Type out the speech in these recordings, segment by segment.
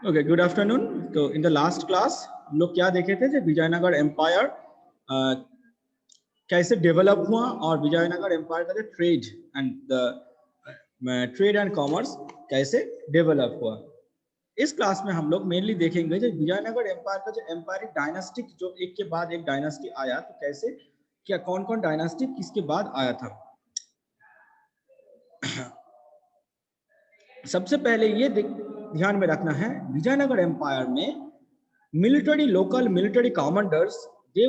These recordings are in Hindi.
Okay, good afternoon. तो इन द लास्ट क्लास हम लोग क्या देखे थे, विजयनगर एम्पायर कैसे डेवलप हुआ और विजयनगर एम्पायर का जो ट्रेड एंड कॉमर्स कैसे डेवलप हुआ। इस क्लास में हम लोग मेनली देखेंगे जो विजयनगर एम्पायर का जो एम्पायरिक डायनास्टिक जो एक के बाद एक डायनास्टी आया, तो कैसे क्या कौन कौन डायनास्टी किसके बाद आया था। सबसे पहले ये ध्यान में रखना है, विजयनगर एम्पायर में military local military commanders, they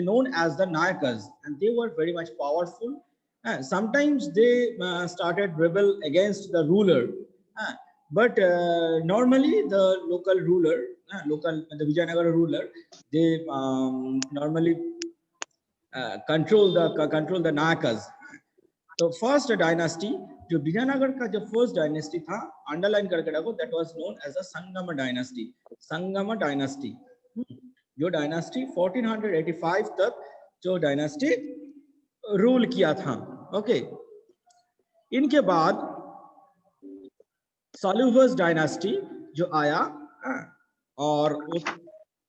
known as the nayakas, and they were very much powerful. Sometimes they started rebel against the ruler, but normally the local ruler, the Vijayanagara ruler, they normally control the nayakas. तो फर्स्ट डायनास्टी जो विजयनगर का जो फर्स्ट डायनेस्टी था, अंडरलाइन करके रखो, that was known as a Sangam dynasty. Sangam dynasty जो डायनेस्टी 1485 तक जो डायनेस्टी रूल किया था। ओके, इनके बाद सॉल्यूवर्स डायनेस्टी जो आया और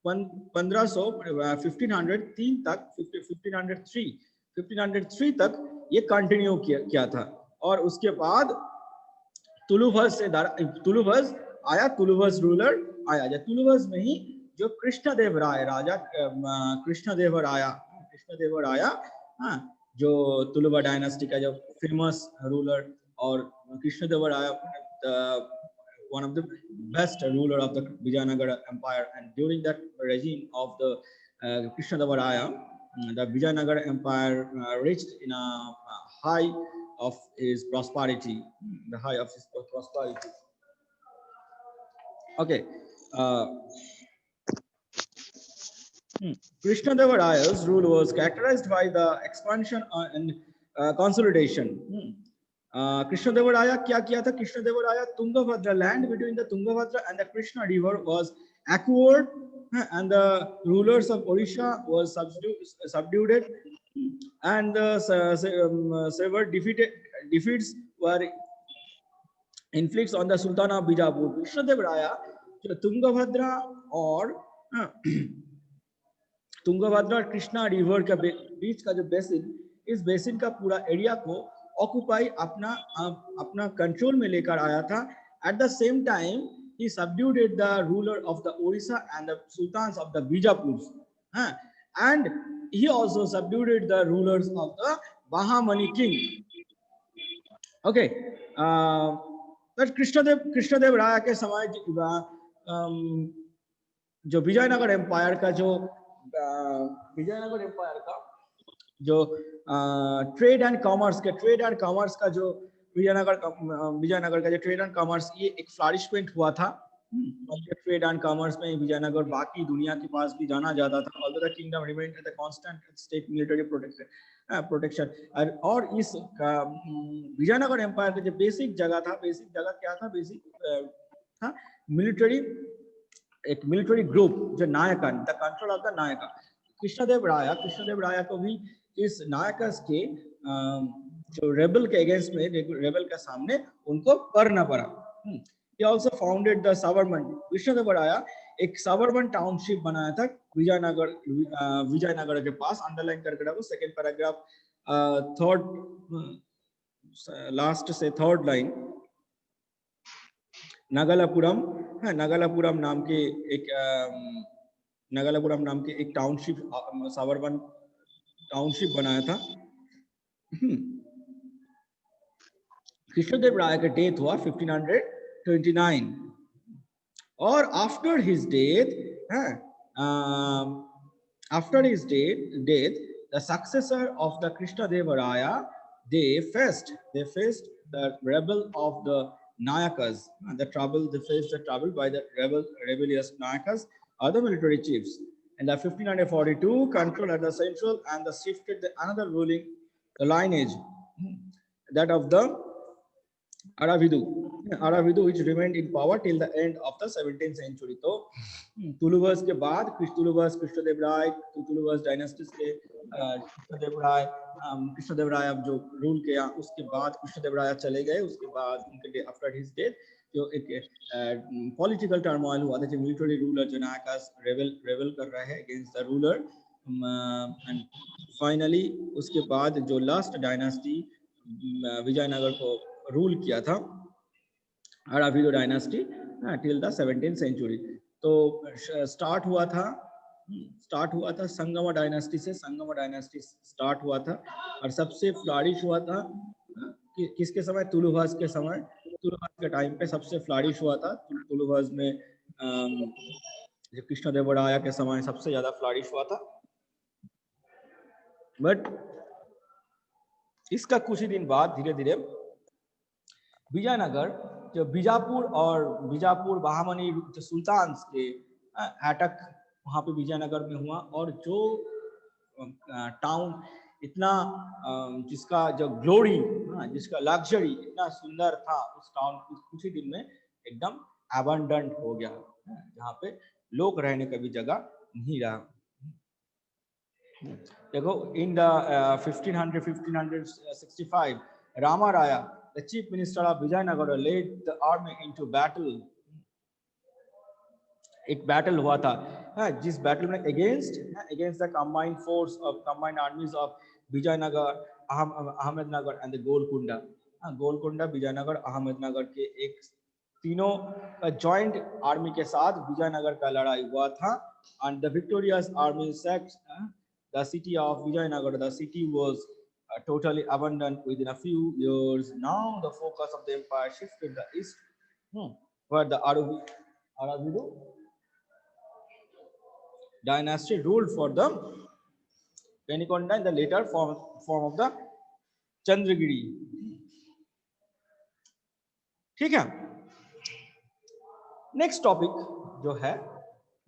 1503 तक 1503 तक ये कंटिन्यू किया था। और उसके बाद तुलुभस आया, तुलुभस रूलर आया। जो तुलुभस में ही जो कृष्णदेवराय राजा कृष्णदेवराया जो तुलुभा डायनेस्टी का जो फेमस रूलर, और Krishnadevaraya one of the best ruler of the Vijayanagara Empire, and during that regime of the Krishnadevaraya, the Vijayanagara Empire reached in a high of his prosperity, the high of his prosperity. Okay, Krishnadevaraya's rule was characterized by the expansion and consolidation. Krishnadevaraya क्या किया था? Krishnadevaraya Tungabhadra, land between the Tungabhadra and the Krishna river was acquired, and the rulers of Odisha was subdued, and several defeats were inflicted on the Sultan of Bijapur. Krishnadevaraya जो तुंगभद्रा और कृष्णा रिवर के बीच का जो बेसिन, इस बेसिन का पूरा एरिया को ऑक्युपाई अपना कंट्रोल में लेकर आया था। At the same time he subdued the ruler of the Odisha and the sultans of the Bijapur, and he also subdued the rulers of the Bahamani king. Okay, but Krishnadeva Raya के समय जो विजयनगर एम्पायर का जो ट्रेड एंड कॉमर्स का जो विजयनगर का जो ट्रेड एंड कॉमर्स, ये एक फ्लरिशमेंट हुआ था। ट्रेड एंड कॉमर्स में विजयनगर बाकी दुनिया के पास भी जाना जाता था। Although the kingdom remained at the constant state military protection. और इस विजयनगर एम्पायर का जो बेसिक जगह क्या था? था मिलिटरी, एक मिलिटरी ग्रुप जो Nayaka, the control of the Nayaka. Krishnadeva Raya को भी इस नायकस के जो रेबल के अगेंस्ट में, रेबल के सामने उनको करना पड़ा। He also founded the Savarman. Krishnadeva राय एक साबरमन टाउनशिप बनाया था विजयनगर के पास। अंडरलाइन करके रखो सेकंड पैराग्राफ, लास्ट से थर्ड लाइन। नगलापुरम नाम के एक टाउनशिप, साबरमन टाउनशिप बनाया था। कृष्णदेव राय का डेथ हुआ 1529, और after his death the successor of the Krishnadevaraya, they faced the rebel of the Nayakas, they faced the trouble by the rebellious Nayakas, other military chiefs. And the 1542 control at the central and the shifted another ruling the lineage, that of the Aravidu, which remained in power till the end of the 17th century. तो तुलुभस के बाद कृष्णदेव राय, तुलुभस डायनेस्टीज के कृष्णदेव राय अब जो रूल किया, उसके बाद कृष्णदेव राय चले गए। उसके बाद आफ्टर हिज डेथ जो एक पॉलिटिकल टर्मोइल हुआ था, जो मिलिट्री रूलर जो नायकास रेबल कर रहे हैं against the ruler, and finally उसके बाद जो लास्ट डायनास्टी विजयनगर को रूल किया था, Aravidu dynasty till the 17th century. तो स्टार्ट हुआ था संगमा डायनास्टी से, संगमा डायनास्टी स्टार्ट हुआ था और सबसे फ्लरिश हुआ था किसके समय, तुलुभास के समय, तुलुभास के टाइम पे सबसे फ्लरिश हुआ था। तुलुभास में जो कृष्णदेवराया के समय सबसे ज्यादा फ्लरिश हुआ था। बट इसका कुछ ही दिन बाद धीरे धीरे विजयनगर, जो बीजापुर बहामनी जो सुल्तान के अटैक वहां पे विजयनगर में हुआ, और जो टाउन इतना जिसका जो ग्लोरी, जिसका लग्जरी इतना सुंदर था, उस टाउन कुछ ही दिन में एकदम अबंडेंट हो गया, जहाँ पे लोग रहने का भी जगह नहीं रहा। देखो in the 1565 Rama Raya, the chief minister of Vijayanagara, led the army into battle। एक बैटल हुआ था, जिस बैटल में against the combined armies of Vijayanagar, Ahmednagar and the Golconda. Golconda, Vijayanagar, Ahmednagar के एक तीनों जॉइंट आर्मी के साथ विजयनगर का लड़ाई हुआ था। And the victorious army sacked the city of Vijayanagar. The city was totally abandoned within a few years. Now the focus of the empire shifted the east, where the Aravido dynasty ruled for the Penikonda in the later form of the Chandragiri। ठीक है, नेक्स्ट टॉपिक जो है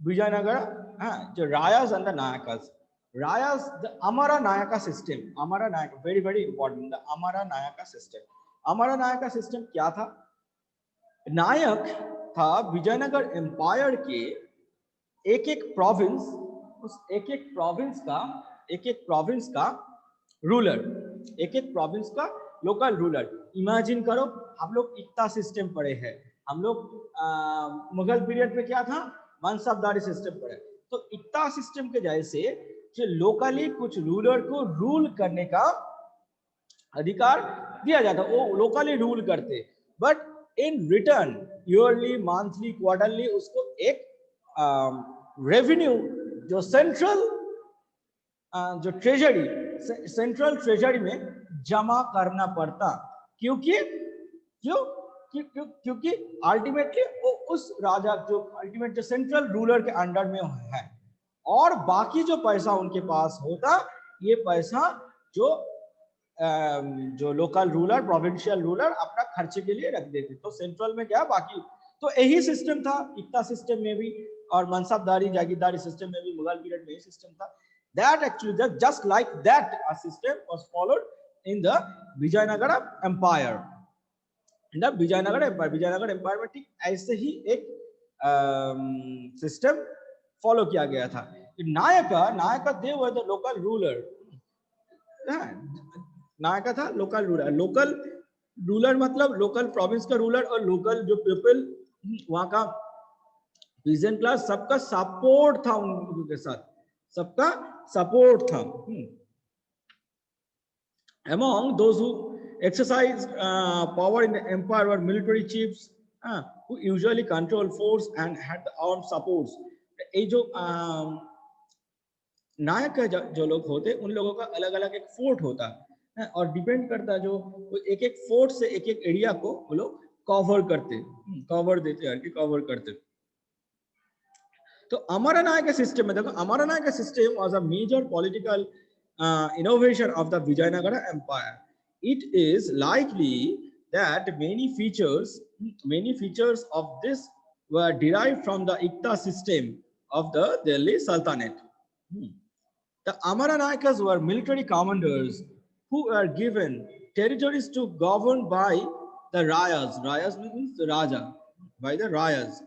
विजयनगर, जो Rayas and the Nayakas. Rayas, the Amara Nayaka system, Amara Nayaka, very very important, the Amara Nayaka system. Amara Nayaka system क्या था? नायक था विजयनगर एम्पायर के एक प्रोविंस, उस एक एक प्रोविंस का रूलर, एक प्रोविंस का लोकल रूलर। इमेजिन करो, हम लोग इक्ता सिस्टम पढ़े हैं, हम लोग मुगल पीरियड में क्या था, मनसबदारी सिस्टम पढ़े। तो इक्ता सिस्टम के जैसे जो लोकली कुछ रूलर को रूल करने का अधिकार दिया जाता, वो लोकली रूल करते, but in return yearly, monthly, quarterly उसको एक रेवेन्यू जो सेंट्रल ट्रेजरी में जमा करना पड़ता। क्योंकि अल्टीमेटली उस राजा जो अल्टीमेट जो सेंट्रल रूलर के अंडर में है, और बाकी जो पैसा उनके पास होता, ये पैसा जो लोकल रूलर, प्रोविंशियल रूलर अपना खर्चे के लिए रख देते। तो सेंट्रल में क्या, बाकी तो यही सिस्टम था इक्ता सिस्टम में भी, और मनसबदारी जागीरदारी सिस्टम में भी मुगल पीरियड में यही सिस्टम था। That actually just like that a system was followed in the Vijayanagara Empire। In the Vijayanagara Empire में ठीक ऐसे ही एक सिस्टम फॉलो किया गया था। Nykaa they were the local ruler। Nykaa था लोकल रूलर मतलब लोकल प्रोविंस का रूलर, और लोकल जो पीपल वहां का पीजेंट क्लास, सबका सपोर्ट था उनके साथ, सबका सपोर्ट था। Among those who exercised power in the empire were military chiefs, who usually controlled force and had the armed supports। ये जो नायक जो लोग होते, उन लोगों का अलग अलग एक फोर्ट होता है, और डिपेंड करता है जो एक एक फोर्ट से एक एक एरिया को वो लोग कवर करते। तो अमरा नायका सिस्टम में देखो, Amara Nayaka system was a major political innovation of the Vijayanagara Empire। It is likely that many features of this were derived from the Ikta system of the Delhi Sultanate। The Amara Nayakas were military commanders who were given territories to govern by the Rayas. Rayas means the Raja, by the Rayas,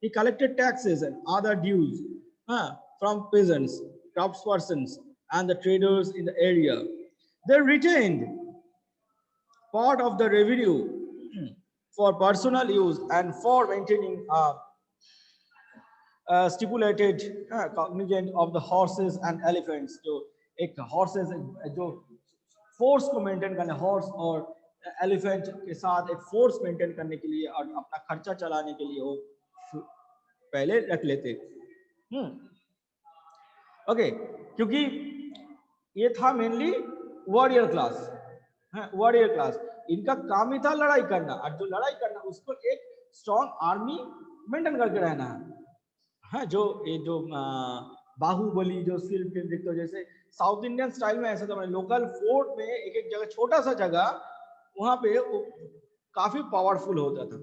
He collected taxes and other dues from peasants, craftspersons, and the traders in the area. They retained part of the revenue for personal use and for maintaining stipulated cognizant of the horses and elephants. जो एक horses जो force को maintain करने, horse और elephant के साथ एक force maintain करने के लिए और अपना खर्चा चलाने के लिए वो पहले रख लेते. ओके, क्योंकि ये था mainly warrior class. Warrior class इनका काम ही था लड़ाई करना, और जो लड़ाई करना उसको एक स्ट्रॉन्ग आर्मी मेंटेन करके रहना है. हाँ, जो ये जो बाहुबली जो फिल्म देखते हो, जैसे साउथ इंडियन स्टाइल में ऐसा था, लोकल फोर्ट में एक एक जगह, छोटा सा जगह, वहां पे काफी पावरफुल होता था.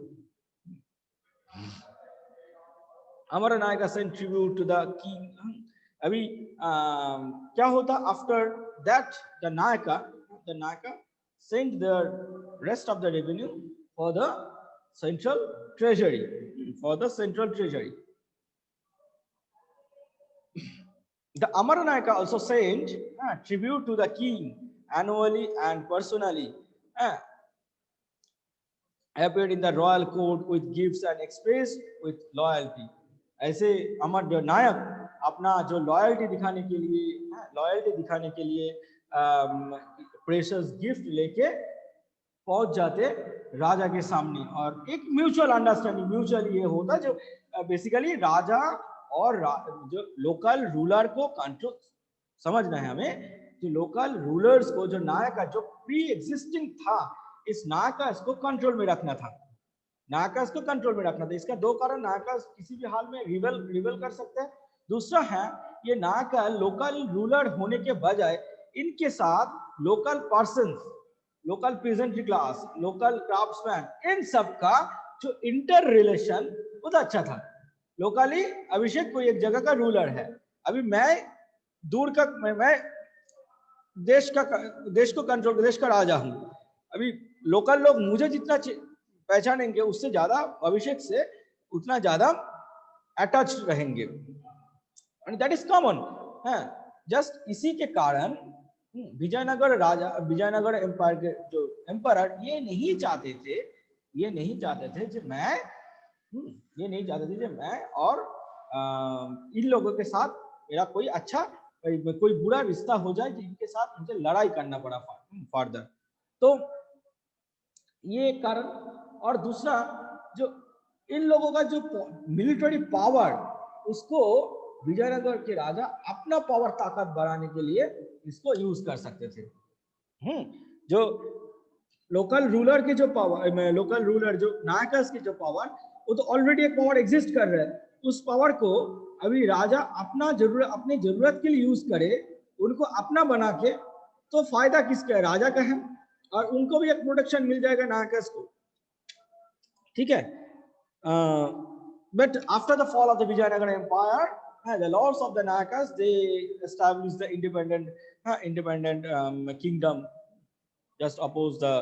Amaranayaka sent tribute to the king. अभी क्या होता after that, the Nayaka sent the rest of the revenue for the central treasury. The Amarnayaka also sent tribute to the king annually and personally. Appeared in the royal court with gifts and expressed with loyalty. ऐसे अमर जो नायक अपना जो लॉयल्टी दिखाने के लिए प्रेशियस गिफ्ट लेके पहुंच जाते राजा के सामने, और एक म्यूचुअल अंडरस्टैंडिंग, म्यूचुअल ये होता जो बेसिकली राजा और जो लोकल रूलर को कंट्रोल, समझना है हमें, जो लोकल रूलर्स को, जो नायका जो प्री एग्जिस्टिंग था, इस नायका इसको कंट्रोल में रखना था. इसका दो कारण, नायका किसी भी हाल में रिबेल कर सकते हैं. दूसरा है ये नायका लोकल रूलर होने के बजाय इनके साथ local persons, local peasantry class, local craftsman, इन सब का जो इंटर रिलेशन बहुत अच्छा था. लोकली अभिषेक कोई एक जगह का रूलर है, अभी मैं दूर का, मैं देश को कंट्रोल, देश का राजा हूं. अभी लोकल लोग मुझे जितना पहचानेंगे उससे ज्यादा अभिषेक से उतना ज्यादा अटैच रहेंगे, and that is common. Just इसी के कारण विजयनगर एम्पायर के जो एम्पायर ये नहीं चाहते थे कि मैं और इन लोगों के साथ मेरा कोई अच्छा, कोई बुरा रिश्ता हो जाए जिनके साथ मुझे लड़ाई करना पड़ा फर्दर. तो ये एक कारण. और दूसरा, जो इन लोगों का जो मिलिट्री पावर, उसको विजयनगर के राजा अपना पावर ताकत बढ़ाने के लिए इसको यूज कर सकते थे. जो लोकल रूलर के जो पावर, लोकल रूलर जो नायकस की जो पावर, वो तो ऑलरेडी एक पावर एग्जिस्ट कर रहा है. उस पावर को अभी राजा अपनी जरूरत के लिए यूज करे, उनको अपना बना के, तो फायदा किसका है? राजा का है, और उनको भी एक प्रोटेक्शन मिल जाएगा नायकस को. ठीक है. But after the fall of the Vijayanagar empire, the lords of the Nayakas, they established the independent kingdom, just oppose the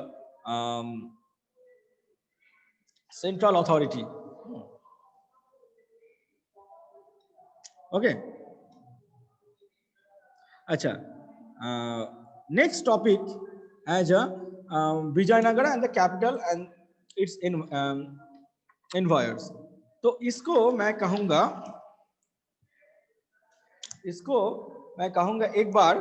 central authority. Okay. अच्छा, next topic as a Vijayanagara and the capital and its environs. तो इसको मैं कहूंगा एक बार